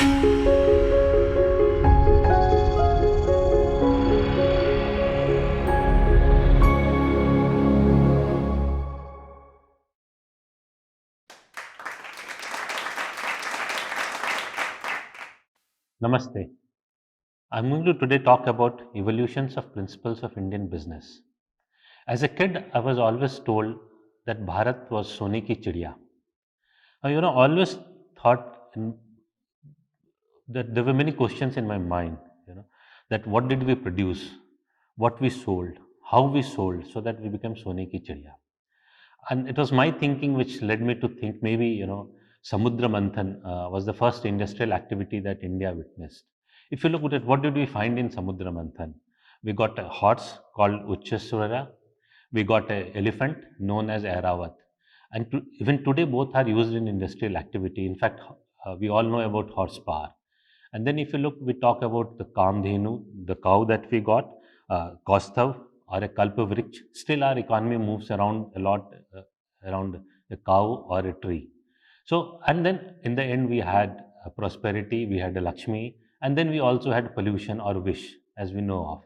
Namaste. I'm going to today talk about evolutions of principles of Indian business. As a kid, I was always told that Bharat was Sone ki chidiya. Always thought that there were many questions in my mind, that what did we produce, what we sold, how we sold, so that we became Sone ki chidiya. And it was my thinking which led me to think maybe, Samudra Manthan was the first industrial activity that India witnessed. If you look at it, what did we find in Samudra Manthan? We got a horse called Uchchaswara. We got an elephant known as Airavat. And even today, both are used in industrial activity. In fact, we all know about horsepower. And then if you look, we talk about the Kamdhenu, the cow that we got, Kaustav or a Kalpavriksh. Still our economy moves around a lot around a cow or a tree. So, and then in the end we had prosperity, we had a Lakshmi, and then we also had pollution or wish, as we know of.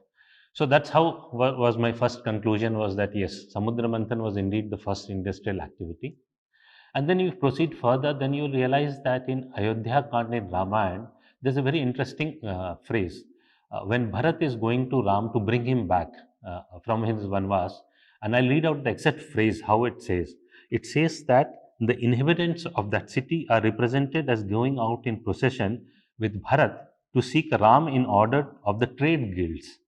So that's how was my first conclusion was that yes, Samudra Manthan was indeed the first industrial activity. And then you proceed further, then you realize that in Ayodhya Kand in Ramayana, there's a very interesting phrase. When Bharat is going to Ram to bring him back from his Vanvas, and I'll read out the exact phrase, how it says. It says that the inhabitants of that city are represented as going out in procession with Bharat to seek Ram in order of the trade guilds,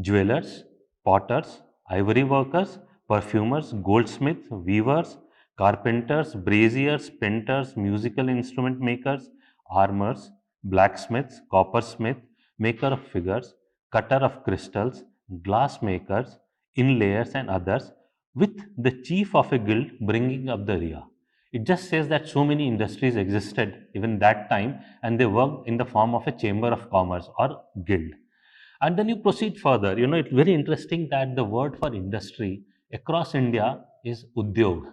jewelers, potters, ivory workers, perfumers, goldsmiths, weavers, carpenters, braziers, painters, musical instrument makers, armors, blacksmiths, coppersmith, maker of figures, cutter of crystals, glass makers, inlayers, and others, with the chief of a guild bringing up the rear. It just says that so many industries existed even that time and they worked in the form of a chamber of commerce or guild. And then you proceed further. It's very interesting that the word for industry across India is udyog.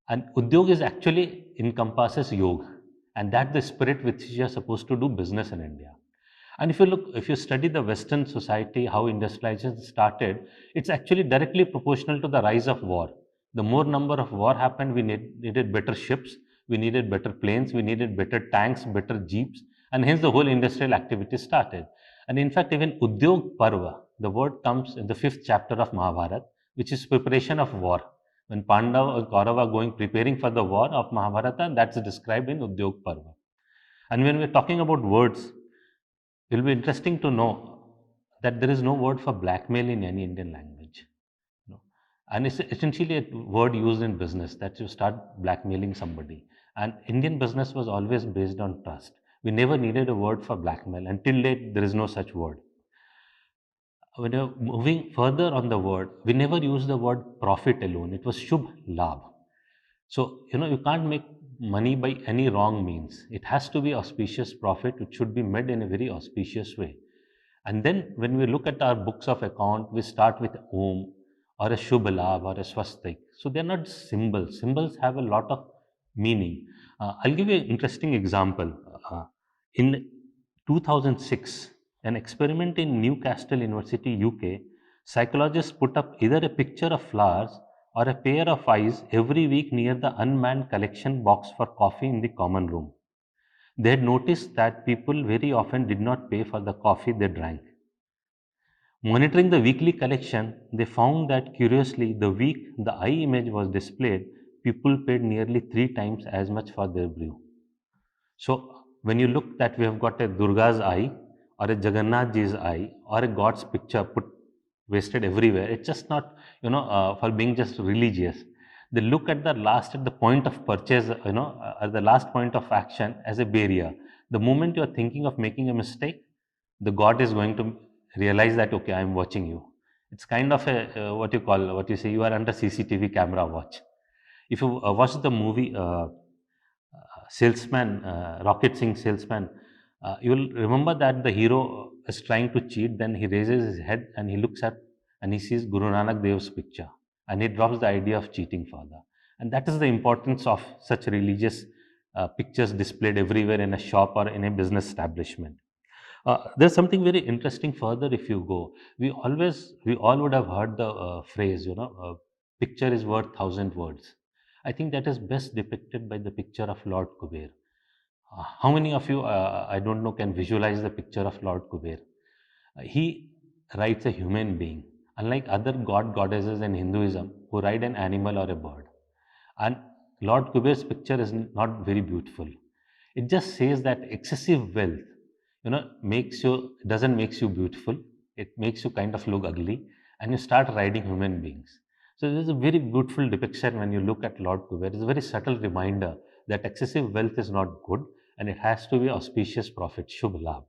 And udyog is actually encompasses yoga. And that's the spirit which you are supposed to do business in India. And if you study the Western society, how industrialization started, it's actually directly proportional to the rise of war. The more number of war happened, needed better ships, we needed better planes, we needed better tanks, better jeeps, and hence the whole industrial activity started. And in fact, even Udyog Parva, the word comes in the fifth chapter of Mahabharata, which is preparation of war. When Pandava or Kaurava are going preparing for the war of Mahabharata, that's described in Udyog Parva. And when we're talking about words, it will be interesting to know that there is no word for blackmail in any Indian language. You know. And it's essentially a word used in business that you start blackmailing somebody. And Indian business was always based on trust. We never needed a word for blackmail. Until date, there is no such word. When you're moving further on the word, we never used the word profit alone. It was shubh labh. So, you can't make money by any wrong means. It has to be auspicious profit. It should be made in a very auspicious way. And then when we look at our books of account, we start with Om or a Shubh Labh or a Swastik. So they're not symbols. Symbols have a lot of meaning. I'll give you an interesting example. In 2006, an experiment in Newcastle University, UK, psychologists put up either a picture of flowers or a pair of eyes every week near the unmanned collection box for coffee in the common room. They had noticed that people very often did not pay for the coffee they drank. Monitoring the weekly collection, they found that curiously, the week the eye image was displayed, people paid nearly 3 times as much for their brew. So, when you look that we have got a Durga's eye, or a Jagannath Ji's eye, or a God's picture put wasted everywhere, it's just not, for being just religious. They look at the point of purchase, at the last point of action as a barrier. The moment you are thinking of making a mistake, the God is going to realize that, okay, I'm watching you. It's kind of a, what you say, you are under CCTV camera watch. If you watch the movie Salesman, Rocket Singh Salesman, you will remember that the hero is trying to cheat, then he raises his head and he looks at and he sees Guru Nanak Dev's picture and he drops the idea of cheating further. And that is the importance of such religious pictures displayed everywhere in a shop or in a business establishment. There's something very interesting further if you go. We all would have heard the phrase, picture is worth thousand words. I think that is best depicted by the picture of Lord Kubir. How many of you, I don't know, can visualize the picture of Lord Kubir? He rides a human being, unlike other goddesses in Hinduism who ride an animal or a bird. And Lord Kubir's picture is not very beautiful. It just says that excessive wealth, makes you doesn't makes you beautiful. It makes you kind of look ugly, and you start riding human beings. So this is a very beautiful depiction when you look at Lord Kubir. It's a very subtle reminder that excessive wealth is not good, and it has to be auspicious profit, shubh labh.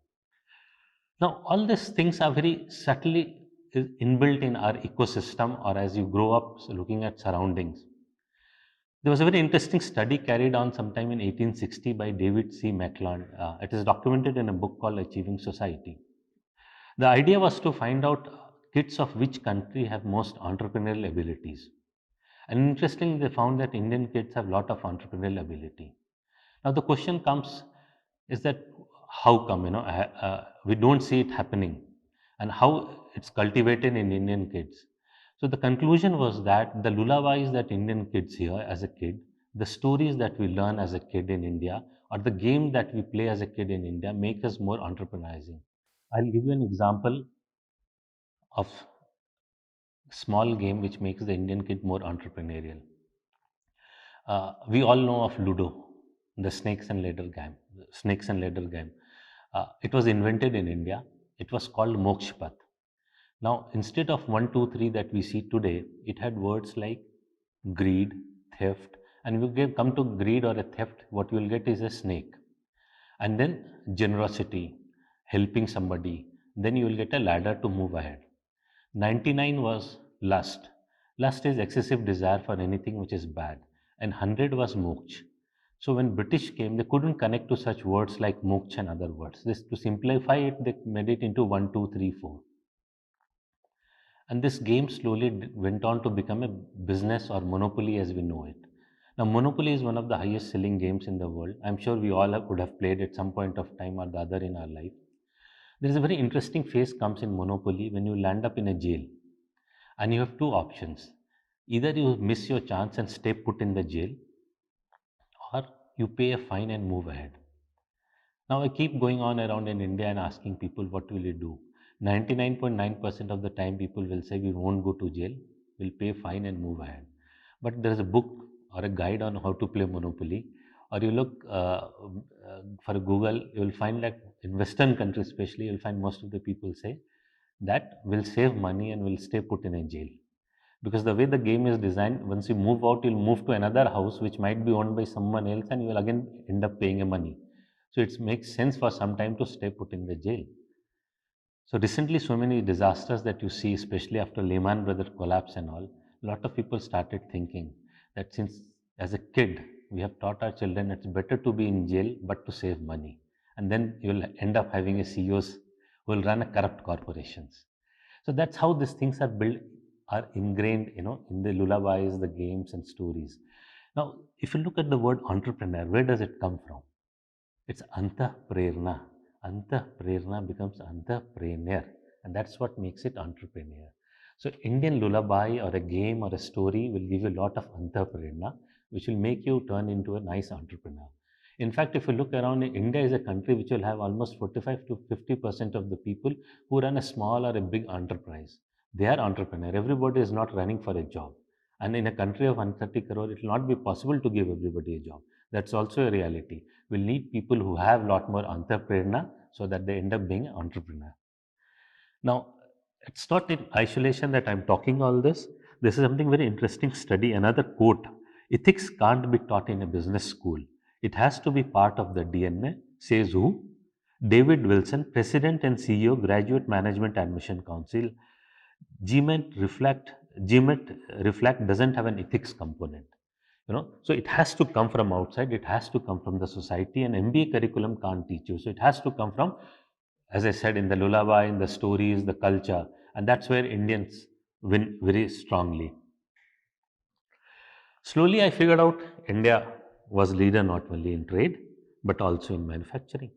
Now, all these things are very subtly inbuilt in our ecosystem, or as you grow up looking at surroundings. There was a very interesting study carried on sometime in 1860 by David C. McClellan. It is documented in a book called Achieving Society. The idea was to find out kids of which country have most entrepreneurial abilities. And interestingly, they found that Indian kids have a lot of entrepreneurial ability. Now, the question comes is that how come, we don't see it happening, and how it's cultivated in Indian kids. So the conclusion was that the lullabies that Indian kids hear as a kid, the stories that we learn as a kid in India, or the game that we play as a kid in India make us more entrepreneurizing. I'll give you an example of small game which makes the Indian kid more entrepreneurial. We all know of Ludo, the snakes and ladder game. Snakes and ladder game. It was invented in India. It was called Mokshpat. Now, instead of 1, 2, 3 that we see today, it had words like greed, theft, and if you come to greed or a theft, what you will get is a snake. And then generosity, helping somebody. Then you will get a ladder to move ahead. 99 was lust. Lust is excessive desire for anything which is bad. And 100 was moksha. So when British came, they couldn't connect to such words like moksha and other words. This to simplify it, they made it into 1, 2, 3, 4. And this game slowly went on to become a business or monopoly as we know it. Now, Monopoly is one of the highest selling games in the world. I'm sure we all would have played at some point of time or the other in our life. There is a very interesting phase comes in Monopoly when you land up in a jail, and you have two options. Either you miss your chance and stay put in the jail, or you pay a fine and move ahead. Now I keep going on around in India and asking people, what will you do? 99.9% of the time, people will say, we won't go to jail, we'll pay fine and move ahead. But there is a book or a guide on how to play Monopoly, or you look for Google, you will find that in Western countries, especially, you'll find most of the people say that we'll save money and we'll stay put in a jail. Because the way the game is designed, once you move out, you'll move to another house which might be owned by someone else, and you will again end up paying a money. So it makes sense for some time to stay put in the jail. So recently, so many disasters that you see, especially after Lehman Brothers collapse and all, a lot of people started thinking that since as a kid we have taught our children it's better to be in jail but to save money, and then you will end up having a CEOs who will run a corrupt corporations. So that's how these things are built, are ingrained, in the lullabies, the games and stories. Now, if you look at the word entrepreneur, where does it come from? It's Antah Prerna. Antah Prerna becomes entrepreneur, and that's what makes it entrepreneur. So, Indian lullaby or a game or a story will give you a lot of Antah Prerna, which will make you turn into a nice entrepreneur. In fact, if you look around, India is a country which will have almost 45 to 50% of the people who run a small or a big enterprise. They are entrepreneur. Everybody is not running for a job. And in a country of 130 crore, it will not be possible to give everybody a job. That's also a reality. We'll need people who have a lot more entrepreneur so that they end up being an entrepreneur. Now, it's not in isolation that I'm talking all this. This is something very interesting study. Another quote: ethics can't be taught in a business school. It has to be part of the DNA, says who? David Wilson, President and CEO, Graduate Management Admission Council. GMAT Reflect, GMAT Reflect doesn't have an ethics component. So it has to come from outside, it has to come from the society, and MBA curriculum can't teach you. So it has to come from, as I said, in the lullaby, in the stories, the culture, and that's where Indians win very strongly. Slowly, I figured out India, was leader not only in trade but also in manufacturing.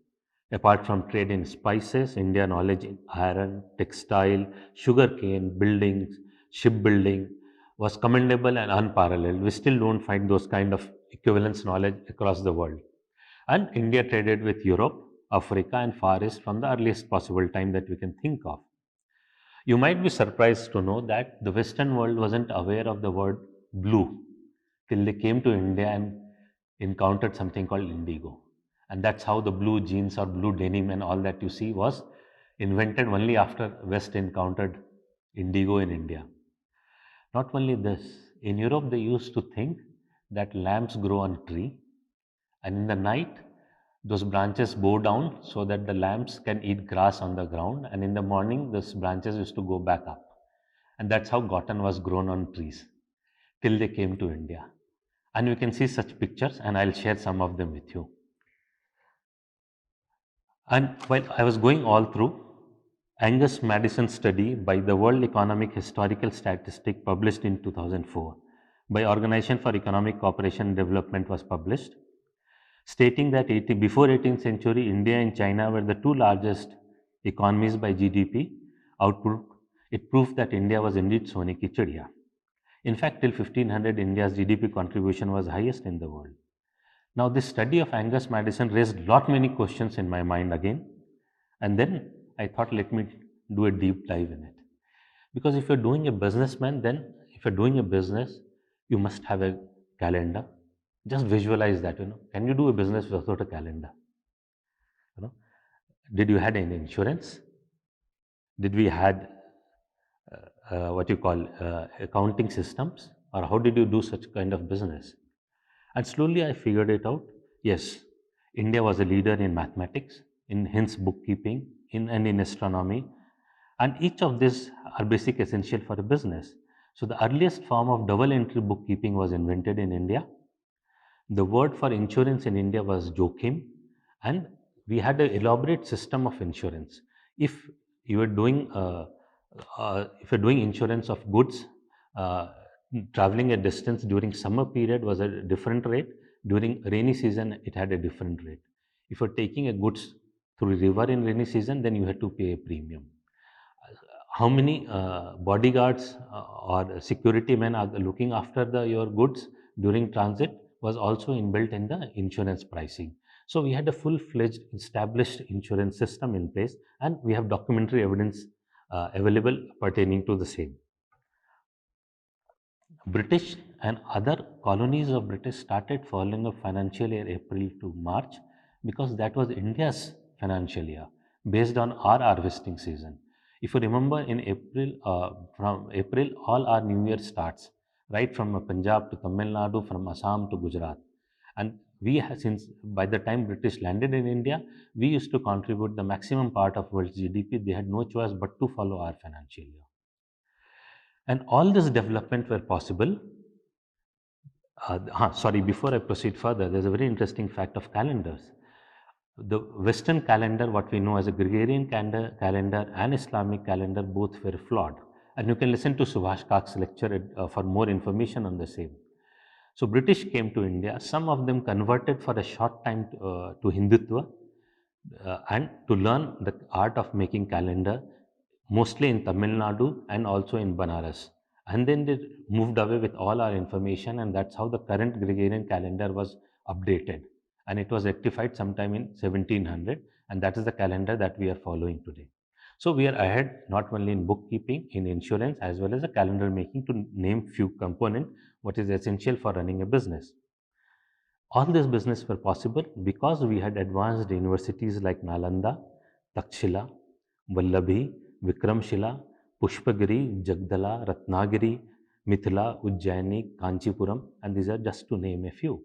Apart from trade in spices, India knowledge in iron, textile, sugarcane, buildings, shipbuilding was commendable and unparalleled. We still don't find those kind of equivalence knowledge across the world. And India traded with Europe, Africa, and Far East from the earliest possible time that we can think of. You might be surprised to know that the Western world wasn't aware of the word blue till they came to India and encountered something called indigo. And that's how the blue jeans or blue denim and all that you see was invented only after West encountered indigo in India. Not only this, in Europe they used to think that lamps grow on tree and in the night those branches bow down so that the lambs can eat grass on the ground, and in the morning those branches used to go back up, and that's how cotton was grown on trees till they came to India. And you can see such pictures, and I'll share some of them with you. And while I was going all through, Angus Madison study by the World Economic Historical Statistic published in 2004 by Organization for Economic Cooperation and Development was published, stating that before 18th century, India and China were the two largest economies by GDP output. It proved that India was indeed Sone ki chidiya. In fact, till 1500, India's GDP contribution was highest in the world. Now, this study of Angus Madison raised lot many questions in my mind again, and then I thought, let me do a deep dive in it. Because if you're doing a businessman, then if you're doing a business, you must have a calendar. Just visualize that. Can you do a business without a calendar? You know, did you had any insurance? Did we had what you call accounting systems, or how did you do such kind of business? And slowly I figured it out. Yes, India was a leader in mathematics, in hence bookkeeping, in astronomy, and each of these are basic essential for a business. So the earliest form of double entry bookkeeping was invented in India. The word for insurance in India was jokhim, and we had an elaborate system of insurance. If you were doing if you're doing insurance of goods, uh, traveling a distance during summer period was a different rate. During rainy season, it had a different rate. If you're taking a goods through river in rainy season, then you had to pay a premium. How many bodyguards or security men are looking after your goods during transit was also inbuilt in the insurance pricing. So we had a full-fledged established insurance system in place, and we have documentary evidence available pertaining to the same. British and other colonies of British started following a financial year April to March because that was India's financial year based on our harvesting season. If you remember, in April, from April, all our New Year starts, right from Punjab to Tamil Nadu, from Assam to Gujarat. And since by the time British landed in India, we used to contribute the maximum part of world's GDP. They had no choice but to follow our financial year. And all this development were possible. Sorry, before I proceed further, there's a very interesting fact of calendars. The Western calendar, what we know as a Gregorian calendar and Islamic calendar, both were flawed. And you can listen to Subhash Kak's lecture for more information on the same. So British came to India. Some of them converted for a short time to Hindutva and to learn the art of making calendar, mostly in Tamil Nadu and also in Banaras. And then they moved away with all our information, and that's how the current Gregorian calendar was updated. And it was rectified sometime in 1700, and that is the calendar that we are following today. So we are ahead not only in bookkeeping, in insurance, as well as the calendar making, to name few components what is essential for running a business. All this business were possible because we had advanced universities like Nalanda, Takshila, Vallabhi, Vikramshila, Pushpagiri, Jagdala, Ratnagiri, Mithila, Ujjaini, Kanchipuram, and these are just to name a few.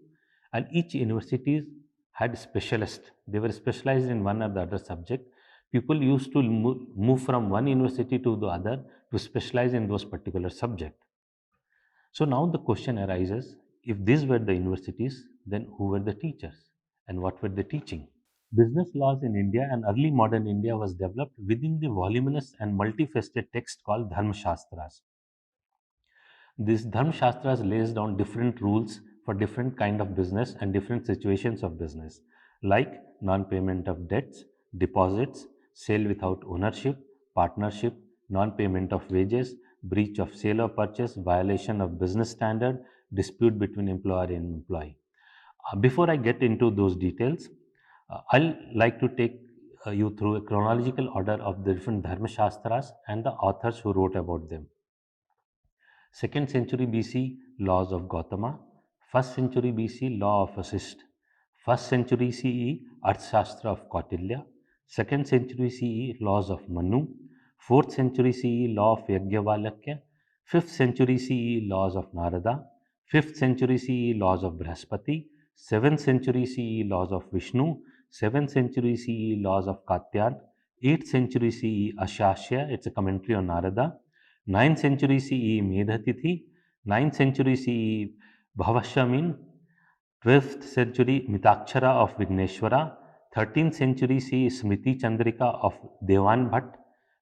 And each universities had specialists. They were specialized in one or the other subject. People used to move from one university to the other to specialize in those particular subject. So now the question arises, if these were the universities, then who were the teachers and what were they teaching? Business laws in India and early modern India was developed within the voluminous and multifaceted text called Dharma Shastras. These Dharma Shastras lays down different rules for different kind of business and different situations of business, like non-payment of debts, deposits, sale without ownership, partnership, non-payment of wages, breach of sale or purchase, violation of business standard, dispute between employer and employee. Before I get into those details, I'll like to take you through a chronological order of the different Dharma Shastras and the authors who wrote about them. 2nd century BC, laws of Gautama. 1st century BC, law of Vasisht. 1st century CE, Arthashastra of Kautilya. 2nd century CE, laws of Manu. 4th century CE, law of Yajnavalkya. 5th century CE, laws of Narada. 5th century CE, laws of Brahaspati. 7th century CE, laws of Vishnu. 7th century CE, laws of Katyan. 8th century CE, Ashashya, it's a commentary on Narada. 9th century CE, Medhatithi. 9th century CE, Bhavashamin. 12th century, Mitakshara of Vigneshwara. 13th century CE, Smriti Chandrika of Devan Bhatt.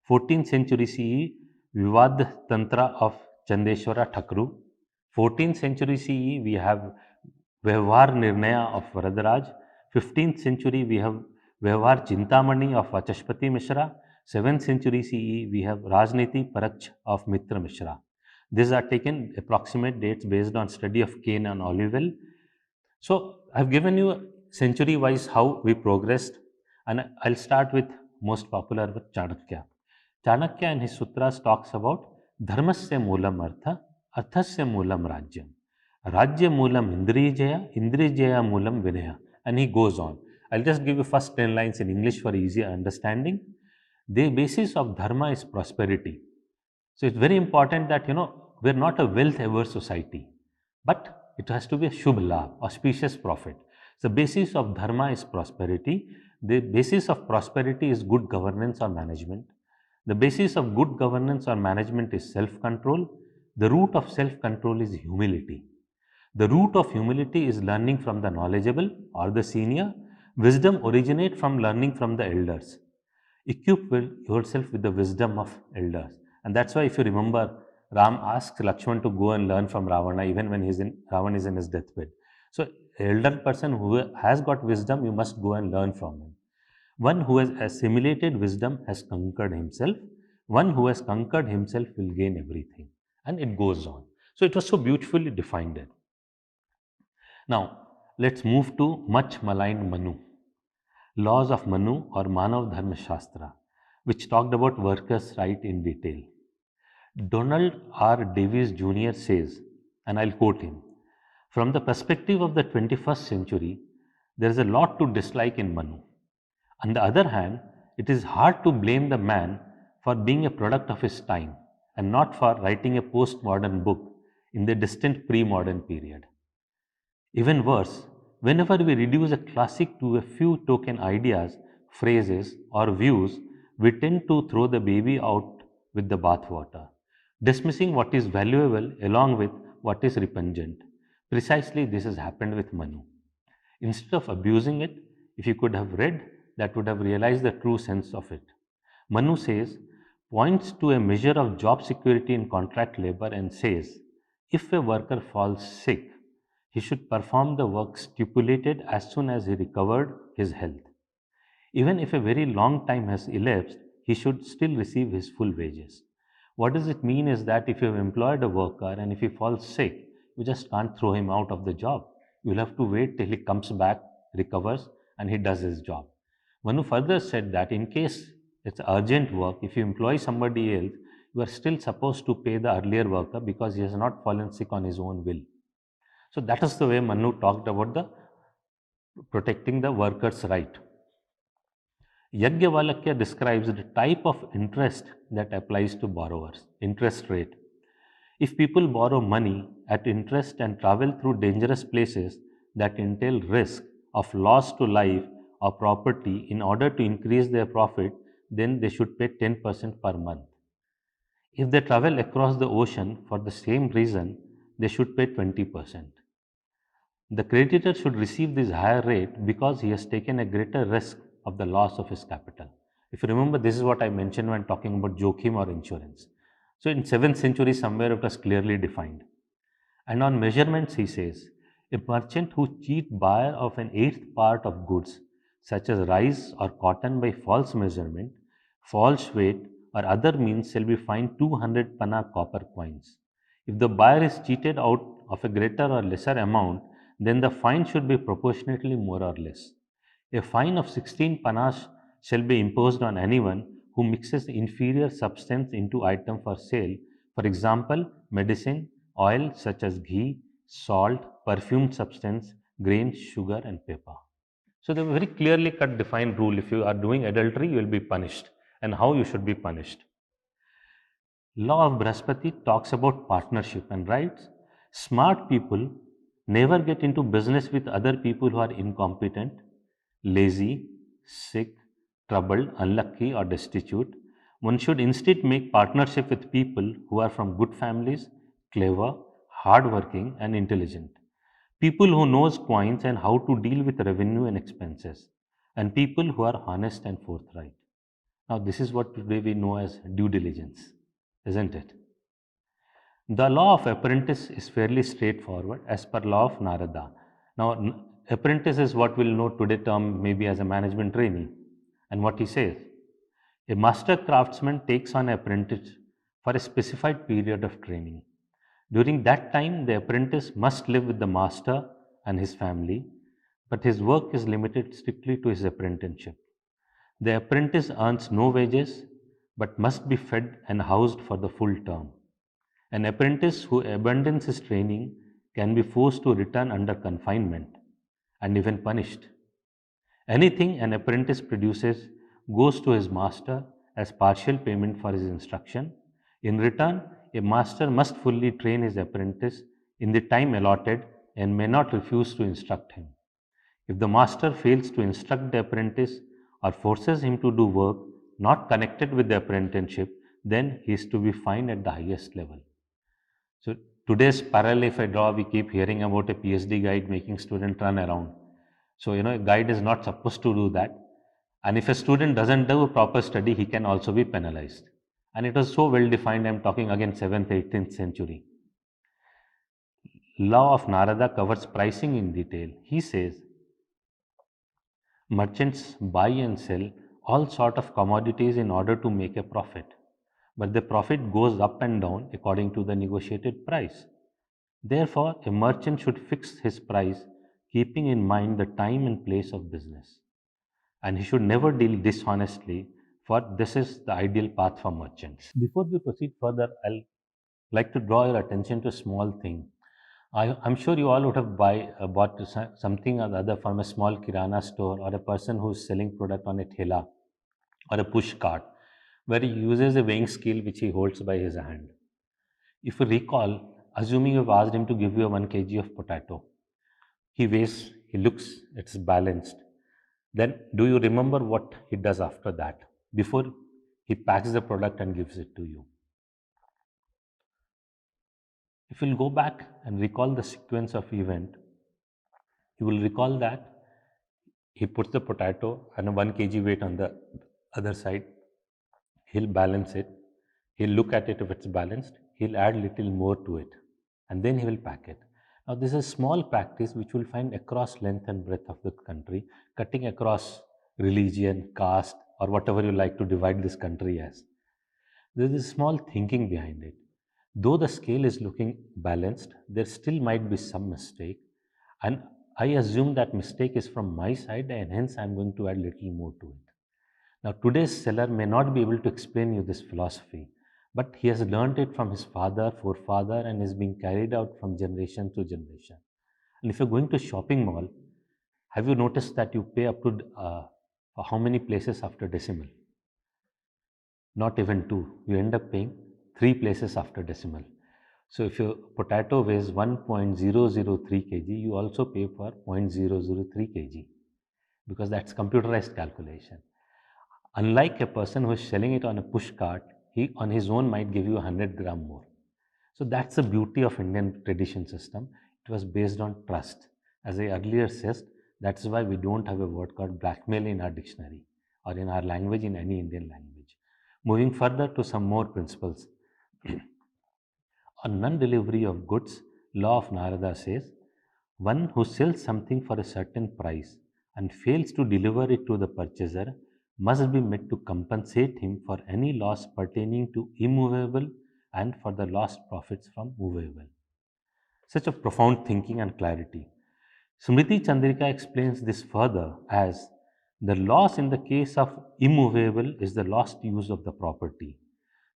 14th century CE, Vivad Tantra of Chandeshwara Thakru. 14th century CE, we have Vyavhar Nirnaya of Varadaraj. 15th century, we have Vyavhar Chintamani of Vachashpati Mishra. 7th century CE, we have Rajniti Paraksh of Mitra Mishra. These are taken approximate dates based on study of cane and olive oil. So I've given you century wise how we progressed, and I'll start with most popular with Chanakya. Chanakya in his sutras talks about dharmasya moolam artha, arthasya moolam rajyam, rajya moolam indrijaya, indrijaya moolam vinaya, and he goes on. I'll just give you first 10 lines in English for easier understanding. The basis of dharma is prosperity. So it's very important that we're not a wealth averse society, but it has to be a shubh labh, auspicious profit. The basis of dharma is prosperity. The basis of prosperity is good governance or management. The basis of good governance or management is self-control. The root of self-control is humility. The root of humility is learning from the knowledgeable or the senior. Wisdom originates from learning from the elders. Equip yourself with the wisdom of elders. And that's why, if you remember, Ram asks Lakshman to go and learn from Ravana even when Ravan is in his deathbed. So, elder person who has got wisdom, you must go and learn from him. One who has assimilated wisdom has conquered himself. One who has conquered himself will gain everything. And it goes on. So, it was so beautifully defined there. Now, let's move to much maligned Manu. Laws of Manu or Manav Dharma Shastra, which talked about workers' right in detail. Donald R. Davies Jr. says, and I'll quote him, from the perspective of the 21st century, there is a lot to dislike in Manu. On the other hand, it is hard to blame the man for being a product of his time and not for writing a postmodern book in the distant pre-modern period. Even worse, whenever we reduce a classic to a few token ideas, phrases, or views, we tend to throw the baby out with the bathwater, dismissing what is valuable along with what is repugnant. Precisely this has happened with Manu. Instead of abusing it, if you could have read, that would have realized the true sense of it. Manu says, points to a measure of job security in contract labor and says, if a worker falls sick, he should perform the work stipulated as soon as he recovered his health. Even if a very long time has elapsed, he should still receive his full wages. What does it mean is that if you have employed a worker and if he falls sick, you just can't throw him out of the job. You'll have to wait till he comes back, recovers, and he does his job. Manu further said that in case it's urgent work, if you employ somebody else, you are still supposed to pay the earlier worker because he has not fallen sick on his own will. So that is the way Manu talked about the protecting the workers' right. Yajnavalkya describes the type of interest that applies to borrowers, interest rate. If people borrow money at interest and travel through dangerous places that entail risk of loss to life or property in order to increase their profit, then they should pay 10% per month. If they travel across the ocean for the same reason, they should pay 20%. The creditor should receive this higher rate because he has taken a greater risk of the loss of his capital. If you remember, this is what I mentioned when talking about jokhim or insurance. So in 7th century somewhere it was clearly defined. And on measurements he says, A merchant who cheat buyer of an eighth part of goods, such as rice or cotton by false measurement, false weight, or other means shall be fined 200 panna copper coins. If the buyer is cheated out of a greater or lesser amount, then the fine should be proportionately more or less. A fine of 16 panas shall be imposed on anyone who mixes inferior substance into item for sale, for example, medicine, oil such as ghee, salt, perfumed substance, grains, sugar, and pepper. So, they have a very clearly cut defined rule. If you are doing adultery, you will be punished, and how you should be punished. Law of Brahaspati talks about partnership and writes smart people never get into business with other people who are incompetent, lazy, sick, troubled, unlucky, or destitute. One should instead make partnership with people who are from good families, clever, hardworking, and intelligent. People who knows coins and how to deal with revenue and expenses, and people who are honest and forthright. Now, this is what today we know as due diligence, isn't it? The law of apprentice is fairly straightforward as per law of Narada. Now, apprentice is what we'll know today term maybe as a management trainee. And what he says, a master craftsman takes on an apprentice for a specified period of training. During that time, the apprentice must live with the master and his family, but his work is limited strictly to his apprenticeship. The apprentice earns no wages but must be fed and housed for the full term. An apprentice who abandons his training can be forced to return under confinement and even punished. Anything an apprentice produces goes to his master as partial payment for his instruction. In return, a master must fully train his apprentice in the time allotted and may not refuse to instruct him. If the master fails to instruct the apprentice or forces him to do work not connected with the apprenticeship, then he is to be fined at the highest level. So today's parallel, if I draw, we keep hearing about a PhD guide making student run around. So a guide is not supposed to do that. And if a student doesn't do a proper study, he can also be penalized. And it was so well defined. I'm talking again 7th, 18th century. Law of Narada covers pricing in detail. He says merchants buy and sell all sort of commodities in order to make a profit, but the profit goes up and down according to the negotiated price. Therefore, a merchant should fix his price keeping in mind the time and place of business. And he should never deal dishonestly, for this is the ideal path for merchants. Before we proceed further, I'll like to draw your attention to a small thing. I'm sure you all would have bought something or the other from a small kirana store or a person who's selling product on a thela or a push cart, where he uses a weighing scale which he holds by his hand. If you recall, assuming you've asked him to give you a 1 kg of potato, he weighs, he looks, it's balanced. Then, do you remember what he does after that? Before he packs the product and gives it to you. If you'll go back and recall the sequence of event, you will recall that he puts the potato and a 1 kg weight on the other side. He'll balance it. He'll look at it if it's balanced. He'll add little more to it, and then he will pack it. Now, this is a small practice which we'll find across length and breadth of the country, cutting across religion, caste, or whatever you like to divide this country as. There is a small thinking behind it. Though the scale is looking balanced, there still might be some mistake, and I assume that mistake is from my side, and hence I'm going to add little more to it. Now, today's seller may not be able to explain you this philosophy, but he has learned it from his father, forefather, and is being carried out from generation to generation. And if you're going to shopping mall, have you noticed that you pay up to for how many places after decimal? Not even two. You end up paying three places after decimal. So if your potato weighs 1.003 kg, you also pay for 0.003 kg because that's computerized calculation. Unlike a person who is selling it on a push cart, he on his own might give you 100 gram more. So that's the beauty of Indian tradition system. It was based on trust. As I earlier said, that's why we don't have a word called blackmail in our dictionary or in our language, in any Indian language. Moving further to some more principles. On non-delivery of goods, law of Narada says, One who sells something for a certain price and fails to deliver it to the purchaser must be made to compensate him for any loss pertaining to immovable and for the lost profits from movable. Such a profound thinking and clarity. Smriti Chandrika explains this further as the loss in the case of immovable is the lost use of the property,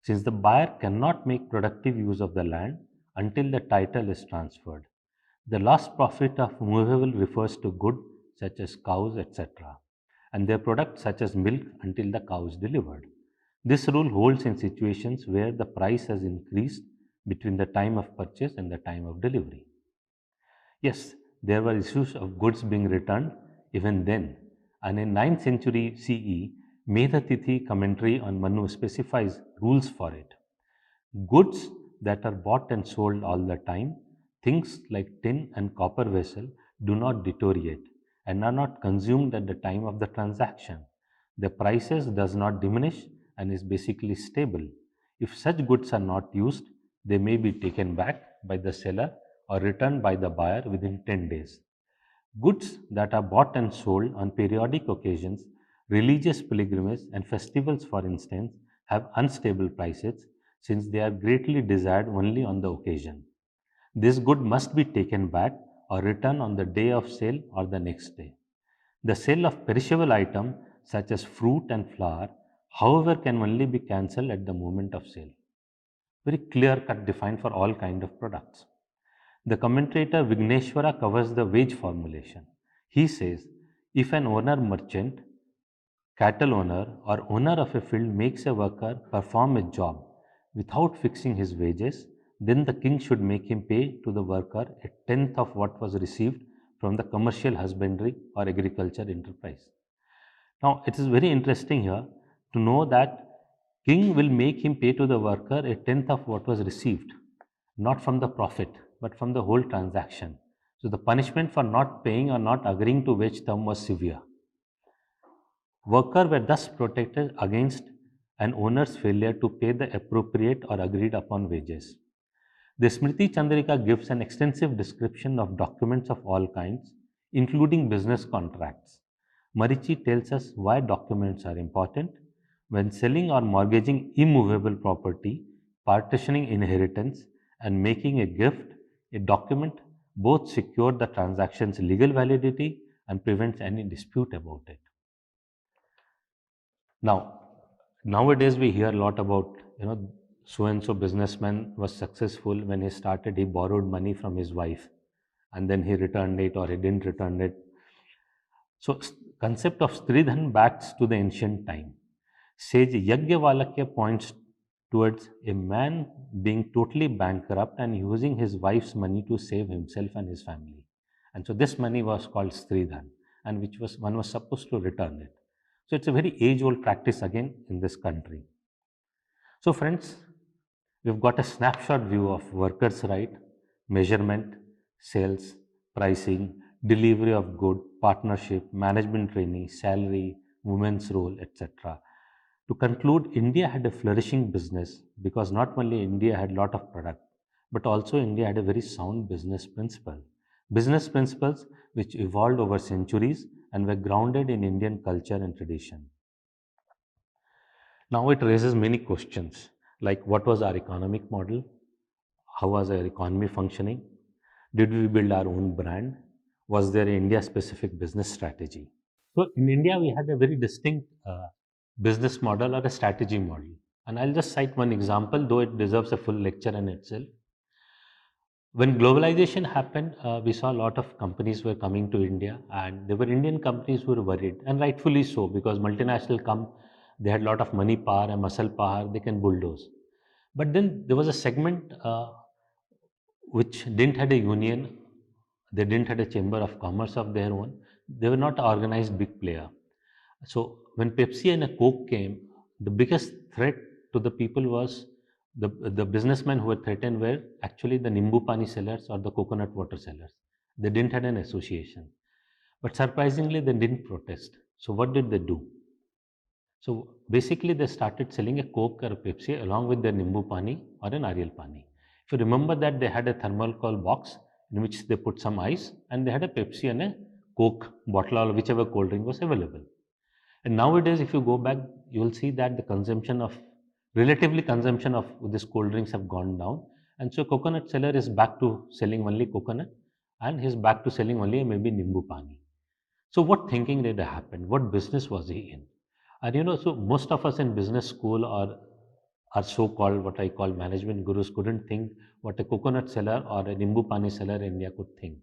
since the buyer cannot make productive use of the land until the title is transferred. The lost profit of movable refers to goods such as cows, etc., and their products such as milk until the cow is delivered. This rule holds in situations where the price has increased between the time of purchase and the time of delivery. Yes, there were issues of goods being returned even then, and in 9th century CE, Medhatithi commentary on Manu specifies rules for it. Goods that are bought and sold all the time, things like tin and copper vessel, do not deteriorate and are not consumed at the time of the transaction. The prices does not diminish and is basically stable. If such goods are not used, they may be taken back by the seller or returned by the buyer within 10 days. Goods that are bought and sold on periodic occasions, religious pilgrimage, and festivals, for instance, have unstable prices since they are greatly desired only on the occasion. This good must be taken back or returned on the day of sale or the next day. The sale of perishable item such as fruit and flour, however, can only be cancelled at the moment of sale. Very clear cut defined for all kind of products. The commentator Vigneshwara covers the wage formulation. He says, if an owner merchant, cattle owner, or owner of a field makes a worker perform a job without fixing his wages, then the king should make him pay to the worker a tenth of what was received from the commercial husbandry or agriculture enterprise. Now, it is very interesting here to know that king will make him pay to the worker a tenth of what was received, not from the profit, but from the whole transaction. So the punishment for not paying or not agreeing to wage term was severe. Workers were thus protected against an owner's failure to pay the appropriate or agreed upon wages. The Smriti Chandrika gives an extensive description of documents of all kinds, including business contracts. Marichi tells us why documents are important. When selling or mortgaging immovable property, partitioning inheritance, and making a gift, a document both secure the transaction's legal validity and prevents any dispute about it. Now, nowadays we hear a lot about, so and so businessman was successful when he started, he borrowed money from his wife and then he returned it or he didn't return it. So, concept of Stridhan backs to the ancient time. Sage Yajnavalakya points towards a man being totally bankrupt and using his wife's money to save himself and his family. And so this money was called Stridhan, and which was one was supposed to return it. So it's a very age-old practice again in this country. So friends, we've got a snapshot view of workers' right, measurement, sales, pricing, delivery of good, partnership, management training, salary, women's role, etc. To conclude, India had a flourishing business because not only India had a lot of product, but also India had a very sound business principle. Business principles which evolved over centuries and were grounded in Indian culture and tradition. Now it raises many questions like what was our economic model? How was our economy functioning? Did we build our own brand? Was there an India specific business strategy? So in India, we had a very distinct business model or a strategy model. And I'll just cite one example, though it deserves a full lecture in itself. When globalization happened, we saw a lot of companies were coming to India, and there were Indian companies who were worried, and rightfully so, because multinational come, they had a lot of money power and muscle power, they can bulldoze. But then there was a segment which didn't had a union, they didn't had a chamber of commerce of their own, they were not organized big player. So when Pepsi and a Coke came, the biggest threat to the people was the businessmen who were threatened were actually the Nimbu Pani sellers or the coconut water sellers. They didn't have an association. But surprisingly, they didn't protest. So what did they do? So basically, they started selling a Coke or a Pepsi along with their Nimbu Pani or an Ariel Pani. If you remember that they had a thermocol box in which they put some ice, and they had a Pepsi and a Coke bottle or whichever cold drink was available. And nowadays, if you go back, you will see that the relatively consumption of these cold drinks have gone down. And so coconut seller is back to selling only coconut, and he's back to selling only maybe Nimbu Pani. So what thinking did happen? What business was he in? And so most of us in business school or our so-called what I call management gurus couldn't think what a coconut seller or a Nimbu Pani seller in India could think.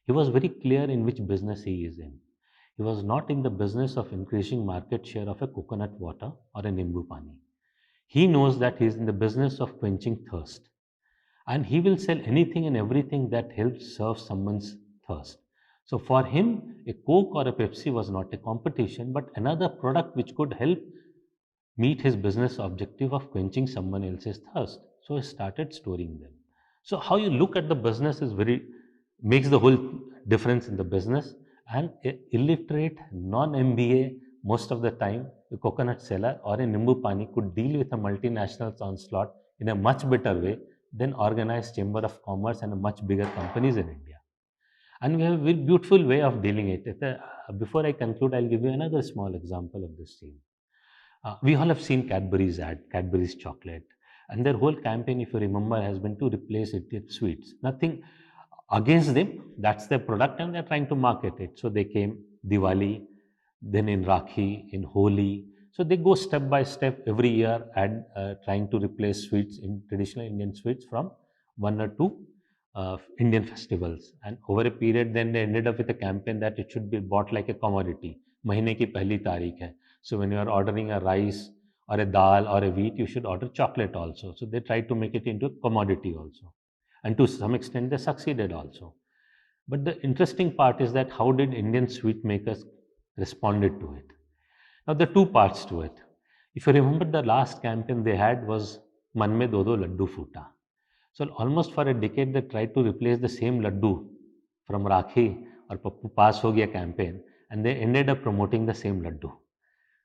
He was very clear in which business he is in. He was not in the business of increasing market share of a coconut water or a Nimbu Pani. He knows that he is in the business of quenching thirst, and he will sell anything and everything that helps serve someone's thirst. So for him, a Coke or a Pepsi was not a competition, but another product which could help meet his business objective of quenching someone else's thirst. So he started storing them. So how you look at the business is very makes the whole difference in the business. And a illiterate, non-MBA, most of the time, a coconut seller or a Nimbu Pani could deal with a multinational's onslaught in a much better way than organized chamber of commerce and a much bigger companies in India. And we have a very beautiful way of dealing it. Before I conclude, I'll give you another small example of this scene. We all have seen Cadbury's ad, Cadbury's chocolate, and their whole campaign, if you remember, has been to replace it with sweets. Nothing against them, that's their product, and they're trying to market it. So they came Diwali, then in Rakhi, in Holi. So they go step by step every year and trying to replace sweets in traditional Indian sweets from one or two Indian festivals. And over a period, then they ended up with a campaign that it should be bought like a commodity. महीने की पहली तारीख है. So when you are ordering a rice or a dal or a wheat, you should order chocolate also. So they tried to make it into a commodity also. And to some extent, they succeeded also. But the interesting part is that how did Indian sweet makers responded to it? Now there are two parts to it. If you remember, the last campaign they had was Man mein do do laddu futa. So almost for a decade they tried to replace the same laddu from Rakhi or Pappu Paas Ho Gaya campaign, and they ended up promoting the same laddu.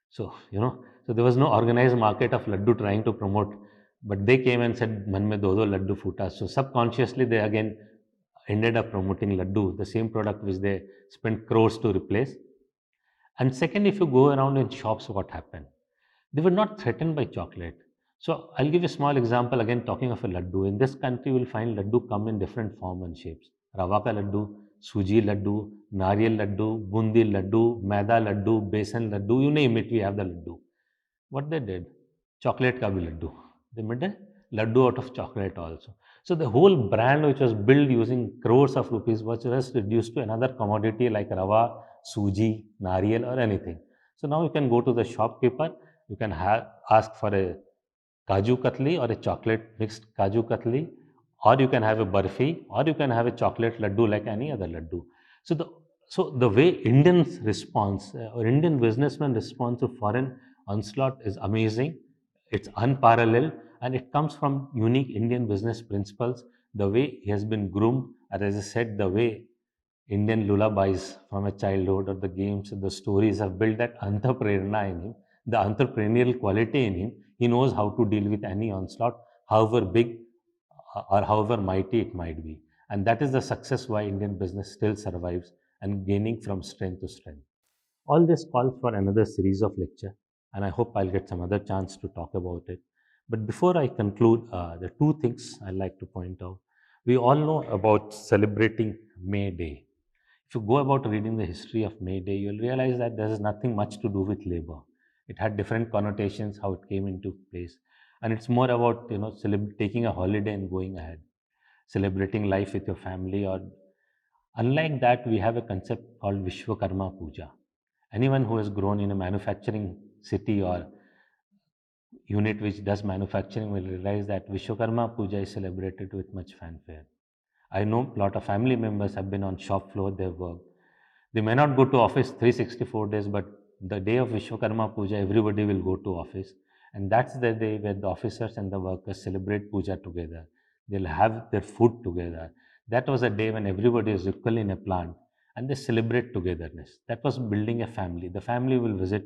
So, so there was no organized market of laddu trying to promote, but they came and said, Man mein do do laddu futa. So subconsciously they again ended up promoting laddu, the same product which they spent crores to replace. And second, if you go around in shops, what happened? They were not threatened by chocolate. So I'll give you a small example again talking of a laddu. In this country, you will find laddu come in different form and shapes. Rava ka laddu, suji laddu, nariyal laddu, bundi laddu, maida laddu, besan laddu, you name it, we have the laddu. What they did? Chocolate ka bhi laddu. They made a laddu out of chocolate also. So the whole brand which was built using crores of rupees was just reduced to another commodity like rava, suji, nariyal or anything. So now you can go to the shopkeeper, you can ask for a kaju katli or a chocolate mixed kaju katli, or you can have a barfi, or you can have a chocolate laddu like any other laddu. So the way Indians response or Indian businessmen respond to foreign onslaught is amazing. It's unparalleled, and it comes from unique Indian business principles. The way he has been groomed, or as I said, the way Indian lullabies from a childhood or the games, the stories have built that entrepreneur in him, the entrepreneurial quality in him. He knows how to deal with any onslaught, however big or however mighty it might be. And that is the success why Indian business still survives and gaining from strength to strength. All this calls for another series of lecture, and I hope I'll get some other chance to talk about it. But before I conclude, the two things I'd like to point out. We all know about celebrating May Day. If you go about reading the history of May Day, you'll realize that there is nothing much to do with labor. It had different connotations, how it came into place. And it's more about, taking a holiday and going ahead, celebrating life with your family. Or unlike that, we have a concept called Vishwakarma Puja. Anyone who has grown in a manufacturing city or unit which does manufacturing will realize that Vishwakarma Puja is celebrated with much fanfare. I know a lot of family members have been on shop floor, they've worked. They may not go to office 364 days, but the day of Vishwakarma Puja, everybody will go to office. And that's the day where the officers and the workers celebrate Puja together. They'll have their food together. That was a day when everybody is equal in a plant and they celebrate togetherness. That was building a family. The family will visit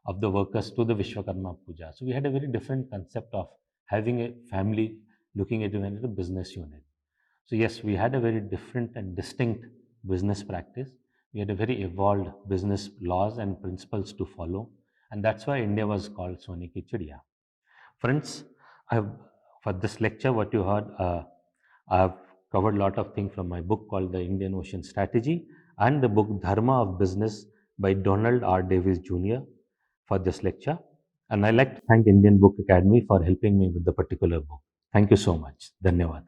of the workers to the Vishwakarma Puja. So we had a very different concept of having a family looking at it as a business unit. So, yes, we had a very different and distinct business practice. We had a very evolved business laws and principles to follow. And that's why India was called Sone ki Chidiya. Friends, I have, for this lecture, what you heard, I have covered a lot of things from my book called The Indian Ocean Strategy and the book Dharma of Business by Donald R. Davis Jr. for this lecture. And I like to thank Indian Book Academy for helping me with the particular book. Thank you so much. Dhanyavad.